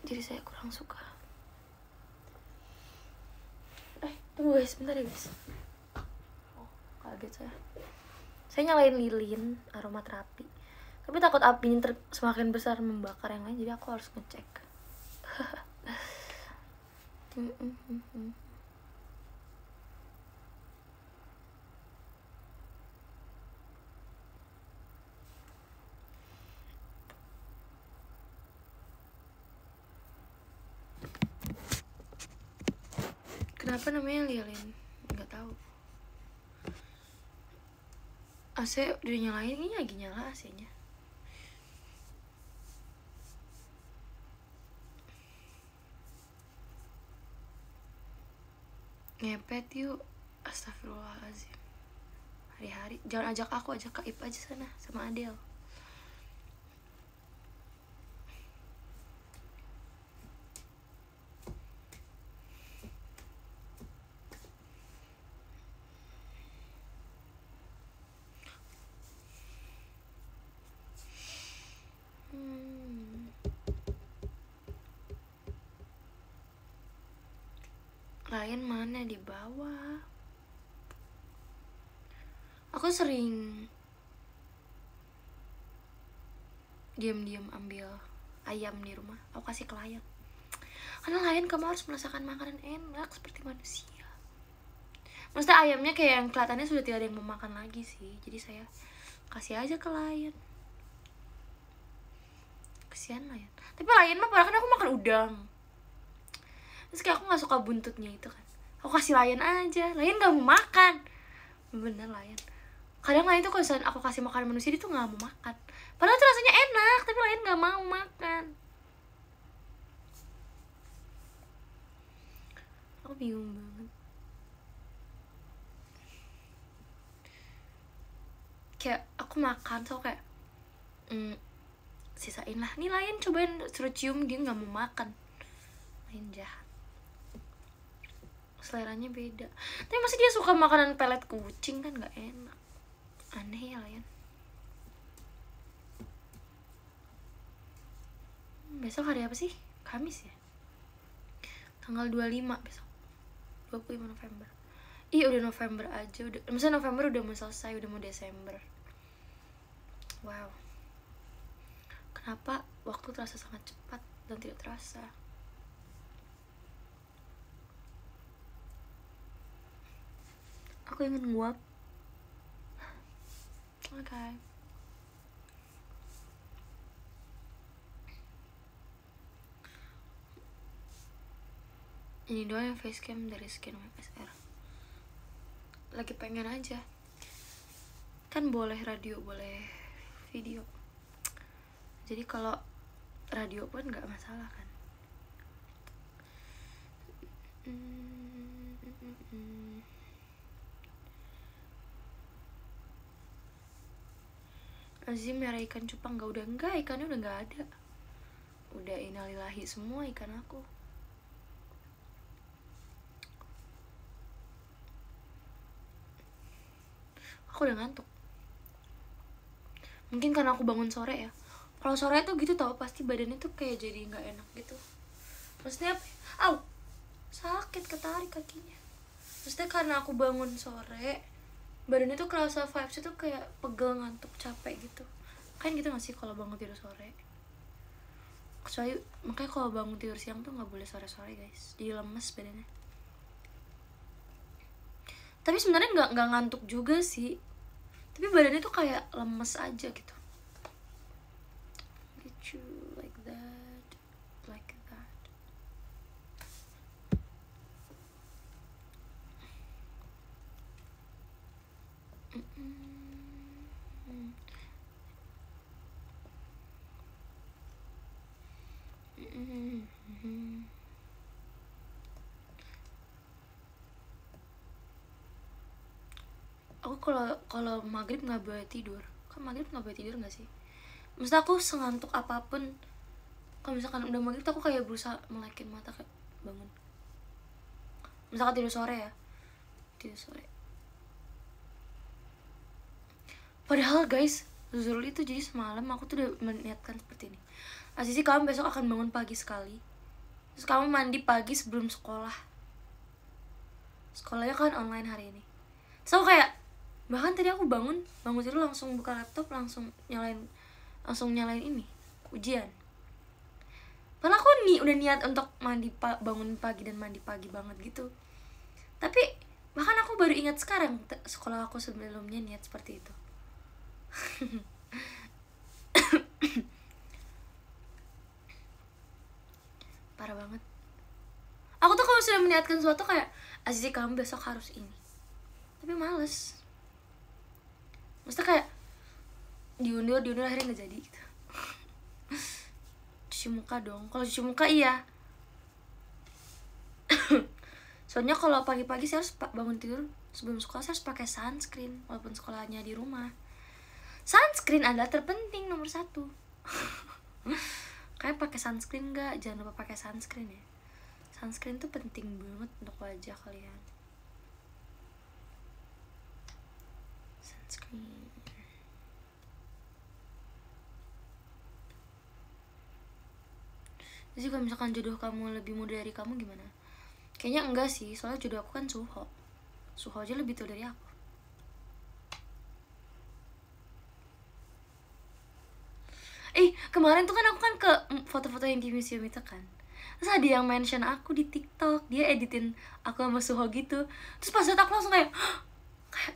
Jadi saya kurang suka. Tunggu guys, bentar ya guys. Oh, kaget saya. Saya nyalain lilin aromaterapi, tapi takut apinya semakin besar membakar yang lain, jadi aku harus ngecek. Kenapa namanya lilin? Nggak tahu. AC udah nyalain, ini lagi nyala AC-nya. Ngepet yuk. Astagfirullahaladzim. Hari-hari jangan ajak aku, ajak Kak Ip aja sana sama Adel. Lion mana di bawah. Aku sering diam-diam ambil ayam di rumah, aku kasih ke Lion. Karena Lion kamu harus merasakan makanan enak seperti manusia. Maksudnya ayamnya kayak yang kelihatannya sudah tidak ada yang mau makan lagi sih. Jadi saya kasih aja ke Lion. Kesian Lion. Tapi Lion mah padahal kan aku makan udang. Terus kayak aku gak suka buntutnya itu kan. Aku kasih Lion aja. Lion gak mau makan. Bener Lion. Kadang Lion tuh kalau misalnya aku kasih makanan manusia, dia tuh gak mau makan. Padahal tuh rasanya enak, tapi Lion gak mau makan. Aku bingung banget. Kayak aku makan, so kayak sisain lah. Nih Lion cobain, suruh cium, dia gak mau makan. Lion jahat. Seleranya beda. Tapi masih dia suka makanan pelet kucing, kan gak enak. Aneh ya Lion. Besok hari apa sih? Kamis ya? Tanggal 25 besok. 25 November. Ih udah November aja. Maksudnya November udah mau selesai, udah mau Desember. Wow. Kenapa waktu terasa sangat cepat dan tidak terasa? Aku ingin nguap. Oke. Ini doang yang facecam dari skin WSR. Lagi pengen aja. Kan boleh radio, boleh video. Jadi kalau radio pun gak masalah kan. Azim merah ikan cupang gak, udah enggak, ikannya udah gak ada. Udah innalillahi semua ikan aku. Aku udah ngantuk. Mungkin karena aku bangun sore ya. Kalau sore tuh gitu tau, pasti badannya tuh kayak jadi gak enak gitu. Maksudnya apa? Au, sakit, ketarik kakinya. Maksudnya karena aku bangun sore, badannya tuh kerasa vibes itu kayak pegel, ngantuk, capek gitu. Kan gitu gak sih kalau bangun tidur sore? Kecuali makanya kalau bangun tidur siang tuh gak boleh sore-sore guys, jadi lemes badannya. Tapi sebenarnya nggak ngantuk juga sih, tapi badannya tuh kayak lemes aja gitu. Gitu, like that, like that. Aku kalau maghrib nggak boleh tidur. Kan maghrib nggak boleh tidur nggak sih? Maksudnya aku sengantuk apapun, kalau misalkan udah maghrib tuh aku kayak berusaha melekin mata kayak bangun. Misalkan tidur sore ya, tidur sore. Padahal guys, Zul itu jadi semalam aku tuh udah meniatkan seperti ini. Asisi kamu besok akan bangun pagi sekali. Terus kamu mandi pagi sebelum sekolah. Sekolahnya kan online hari ini. So kayak bahkan tadi aku bangun tidur langsung buka laptop, langsung nyalain ini ujian. Padahal aku udah niat untuk bangun pagi dan mandi pagi banget gitu. Tapi bahkan aku baru ingat sekarang sekolah aku sebelumnya niat seperti itu. Parah banget. Aku tuh kalau sudah meniatkan sesuatu kayak Azizi kamu besok harus ini, tapi males. Maksudnya kayak diundur akhirnya nggak jadi gitu. Cuci muka dong. Kalau cuci muka iya. Soalnya kalau pagi-pagi saya harus bangun tidur sebelum sekolah, saya harus pakai sunscreen walaupun sekolahnya di rumah. Sunscreen adalah terpenting nomor 1. Kayak pakai sunscreen nggak? Jangan lupa pakai sunscreen ya. Sunscreen tuh penting banget untuk wajah kalian. Sunscreen. Jadi kalau misalkan jodoh kamu lebih muda dari kamu gimana? Kayaknya enggak sih, soalnya jodoh aku kan Suho. Suho aja lebih tua dari aku. Kemarin tuh kan aku kan ke foto-foto yang di museum itu kan. Terus ada yang mention aku di TikTok, dia editin aku sama Suho gitu. Terus pas aku langsung kayak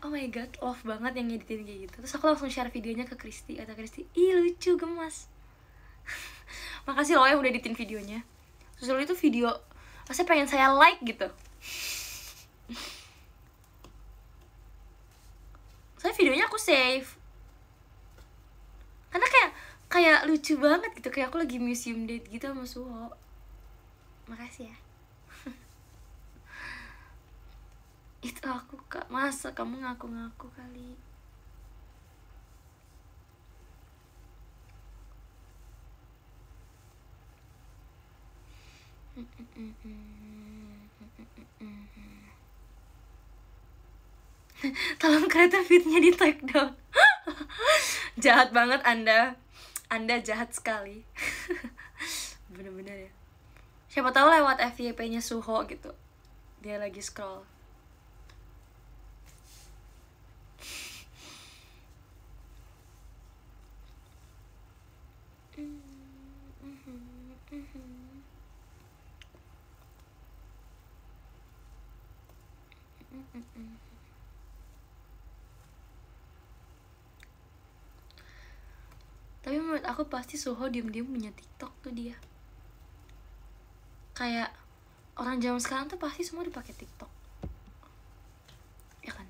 oh my god, love banget yang editin kayak gitu. Terus aku langsung share videonya ke Kristi. Kata Kristi, ih lucu, gemas. Makasih loh yang udah editin videonya. Terus itu video, rasanya pengen saya like gitu. Soalnya videonya aku save. Karena kayak lucu banget gitu, kayak aku lagi museum date gitu sama Suho. Makasih ya. Itu aku kak, masa kamu ngaku-ngaku kali. Tolong kereta fitnya di take down. Jahat banget Anda jahat sekali. Bener-bener ya. Siapa tahu lewat FYP-nya Suho gitu, dia lagi scroll. Tapi menurut aku pasti Suho diem-diem punya TikTok tuh dia. Kayak orang zaman sekarang tuh pasti semua dipakai TikTok, ya kan?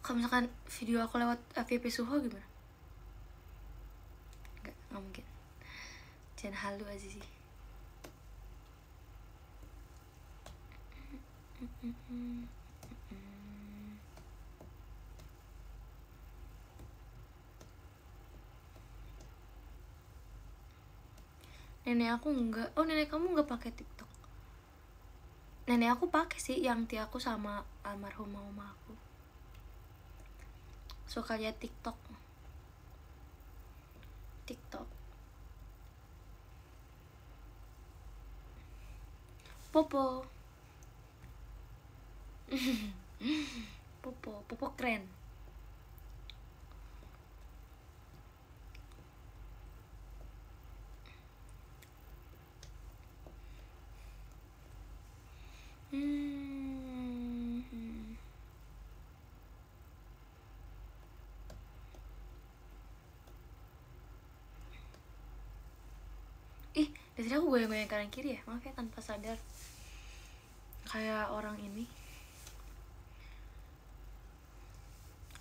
Kalau misalkan video aku lewat FYP Suho gimana? Nggak mungkin. Jangan halu aja sih. Nenek aku enggak. Oh, nenek kamu enggak pakai TikTok? Nenek aku pakai sih, yang ti aku sama almarhumah mama aku. Suka lihat TikTok. Popo. Popo keren. Dari tadi aku goyang-goyang kanan kiri ya, maaf ya, tanpa sadar. Kayak orang ini.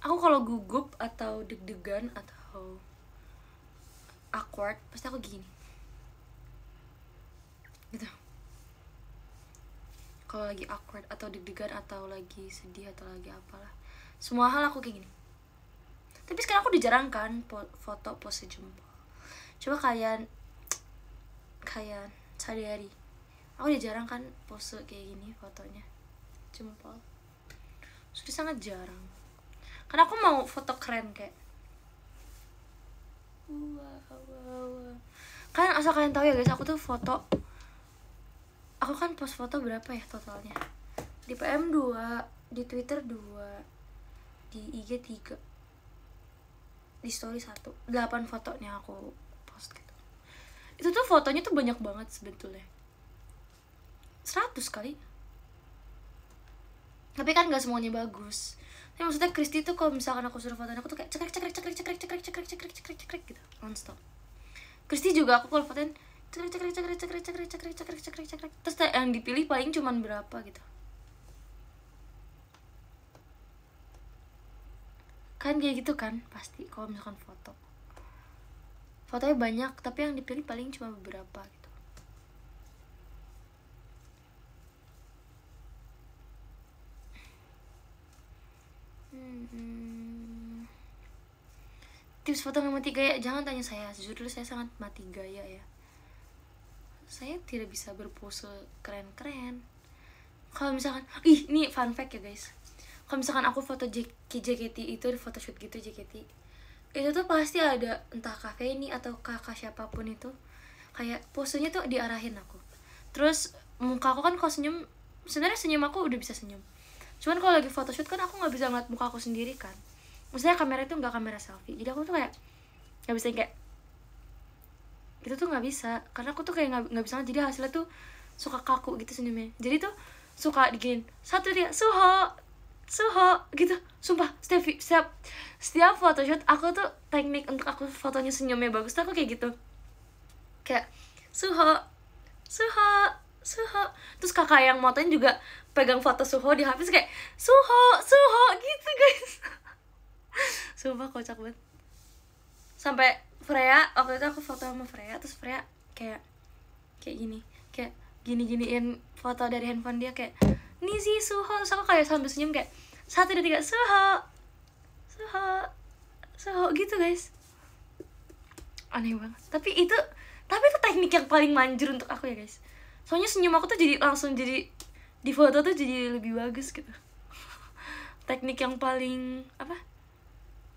Aku kalau gugup atau deg-degan atau awkward, pasti aku gini. Gitu. Kalau lagi awkward atau deg-degan atau lagi sedih atau lagi apalah, semua hal aku kayak gini. Tapi sekarang aku udah jarang kan foto pose jempol. Coba kalian sadari, aku udah jarang kan pose kayak gini fotonya jempol. Sudah sangat jarang. Karena aku mau foto keren kayak wow. Kan asal kalian tahu ya guys, aku tuh foto, aku kan post foto berapa ya totalnya? Di PM 2, di Twitter 2, di IG 3, di story 1, 8 fotonya aku post gitu. Itu tuh fotonya tuh banyak banget sebetulnya, 100 kali. Tapi kan gak semuanya bagus. Tapi maksudnya Kristi tuh kalau misalkan aku suruh fotoin, aku tuh kayak cekrek gitu nonstop. Kristi juga aku kalau fotoin cekrek. Terus yang dipilih paling cuman berapa gitu. Kan kayak gitu kan pasti kalau misalkan fotonya banyak tapi yang dipilih paling cuma beberapa gitu. Tips foto nggak mati gaya, jangan tanya saya. Jujur saya sangat mati gaya ya. Saya tidak bisa berpose keren-keren. Kalau misalkan, ini fun fact ya guys. Kalau misalkan aku foto JKT itu di photoshoot gitu JKT, itu tuh pasti ada entah Kak Feni atau kakak siapapun itu, kayak posenya tuh diarahin aku. Terus muka aku kan kalau senyum, sebenarnya senyum aku udah bisa senyum, cuman kalau lagi photoshoot kan aku nggak bisa ngeliat muka aku sendiri kan. Maksudnya kamera itu nggak kamera selfie, jadi aku tuh kayak nggak bisa kayak itu tuh nggak bisa, karena aku tuh kayak nggak bisa, jadi hasilnya tuh suka kaku gitu senyumnya. Jadi tuh suka diginin satu dia Suho gitu, sumpah. Setiap photoshoot aku tuh teknik untuk aku fotonya senyumnya bagus tuh aku kayak gitu, kayak Suho. Terus kakak yang motoin juga pegang foto Suho di HP kayak Suho gitu guys. Sumpah kocak banget. Sampai Freya, waktu itu aku foto sama Freya, terus Freya kayak gini-giniin foto dari handphone dia kayak nih sih Suho. Terus aku kayak sambil senyum kayak 1, 2, 3 Suho gitu guys. Aneh banget, tapi itu teknik yang paling manjur untuk aku ya guys. Soalnya senyum aku tuh jadi langsung jadi di foto tuh jadi lebih bagus gitu. Teknik yang paling apa,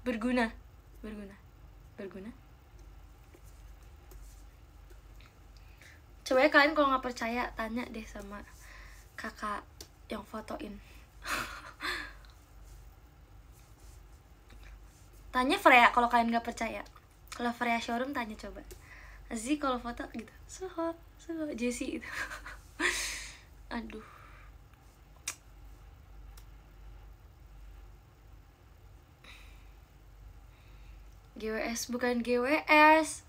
berguna. Coba ya kalian kalau nggak percaya tanya deh sama kakak yang fotoin. Tanya Freya kalau kalian nggak percaya. Kalau Freya showroom tanya coba Aziz kalau foto gitu Suho Jessie gitu. Aduh. GWS bukan GWS,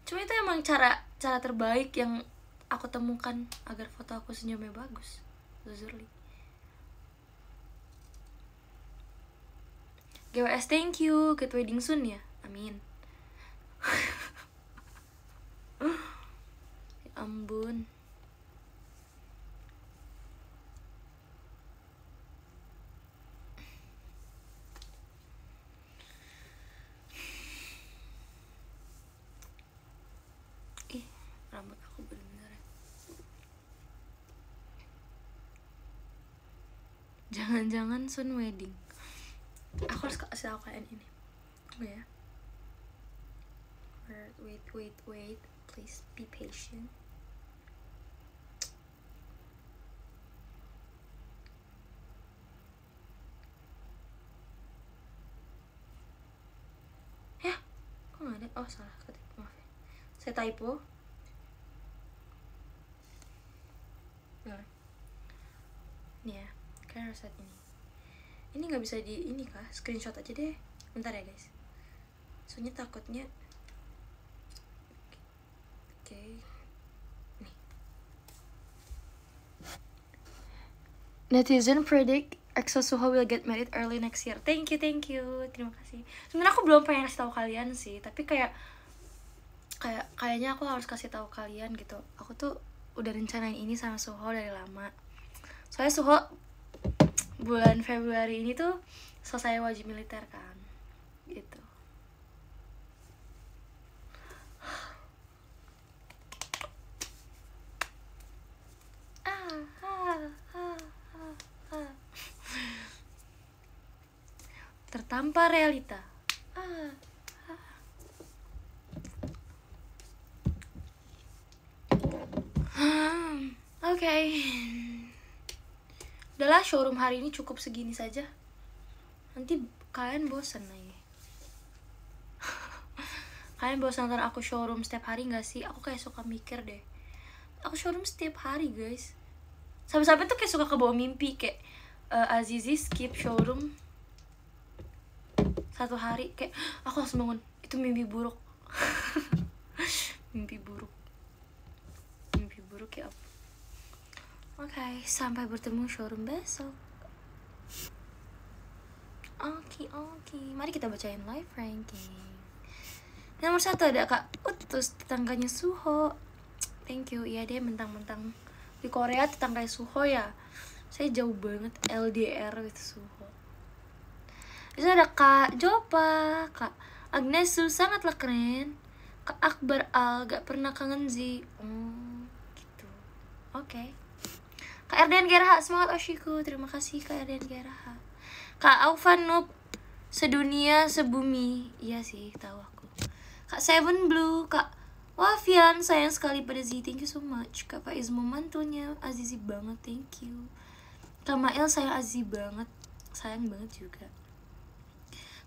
cuma itu emang cara terbaik yang aku temukan agar foto aku senyumnya bagus. Zuzurli. GWS thank you, get wedding soon ya, amin. Ya ampun. Ih, rambut aku bener-bener. Jangan-jangan soon wedding. Aku harus kasih tau kalian ini. Tunggu ya. Wait. Please be patient. Ya, kok gak ada? Oh, salah ketik, maaf ya. Saya typo. Nah. Nih ya, kalian harus lihat ini. Ini gak bisa di ini kah? Screenshot aja deh. Bentar ya guys. Soalnya takutnya. Oke. Nih. Netizen predict EXO Suho will get married early next year. Thank you. Terima kasih. Sebenarnya aku belum pengen kasih tahu kalian sih, tapi kayaknya aku harus kasih tahu kalian gitu. Aku tuh udah rencanain ini sama Suho dari lama. Soalnya Suho bulan Februari ini tuh selesai wajib militer kan, gitu. Tertampar realita. Oke. Udahlah, showroom hari ini cukup segini saja. Nanti kalian bosan lagi. Kalian bosan nonton aku showroom setiap hari gak sih? Aku kayak suka mikir deh. Aku showroom setiap hari guys. Sampai-sampai tuh kayak suka kebawa mimpi. Kayak Azizi skip showroom 1 hari. Kayak aku langsung bangun. Itu mimpi buruk. Mimpi buruk ya. Oke, sampai bertemu showroom besok. Oke. Mari kita bacain live ranking. Nomor 1 ada Kak Utus, tetangganya Suho. Thank you. Iya, dia mentang-mentang di Korea tetangganya Suho ya. Saya jauh banget LDR with Suho. Terus ada Kak Jopa, Kak Agnesu sangatlah keren. Kak Akbar Al gak pernah kangen Zi. Gitu. Oke. Kak Erden Geraha, semangat Oshiku. Terima kasih Kak Erden Geraha. Kak Aufan Noob, sedunia sebumi. Iya sih, tahu aku. Kak Seven Blue, Kak Wafian, sayang sekali pada Z, thank you so much. Kak Faiz mantunya Azizi banget, thank you. Kak Mail sayang Azizi banget, sayang banget juga.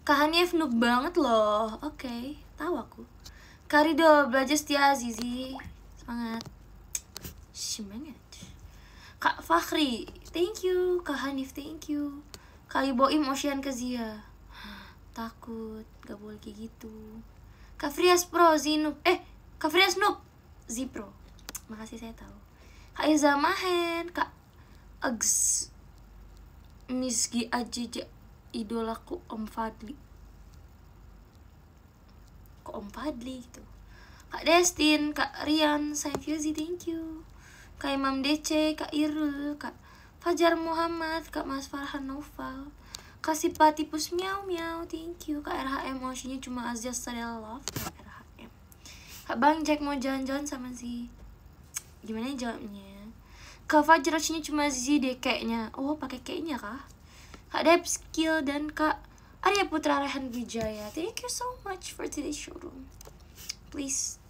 Kak Hanif noob banget loh, oke, tahu aku. Kak Rido, belajar setia Azizi, semangat. Semangat. Kak Fakhri, thank you. Kak Hanif, thank you. Kak Iboim, Ocean Kezia. Takut, gak boleh kayak gitu. Kak Frias Pro, Zinub, Kak Frias Noob, Zipro. Makasih, saya tahu. Kak Iza Mahen, Kak Ags, Misgi Ajija, idolaku Om Fadli. Kok Om Fadli gitu? Kak Destin, Kak Rian, sayang Fiuzi, thank you. Kak Imam DC, Kak Irul, Kak Fajar Muhammad, Kak Mas Farhan Noval, Kak Sipati Pus Miau Miau, thank you. Kak RHM, emosinya cuma Azaz Sadel Love, Kak RHM. Kak Bang Jack mau jalan-jalan sama si, gimana jawabnya? Kak Fajar emosinya cuma Zizi deh kayaknya. Oh, pakai kayaknya kah? Kak Deb Skill dan Kak Arya Putra Rehan Wijaya, thank you so much for today's showroom. Please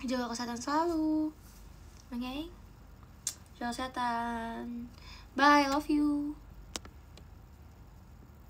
jaga kesehatan selalu, oke? Jaga kesehatan. Bye, love you.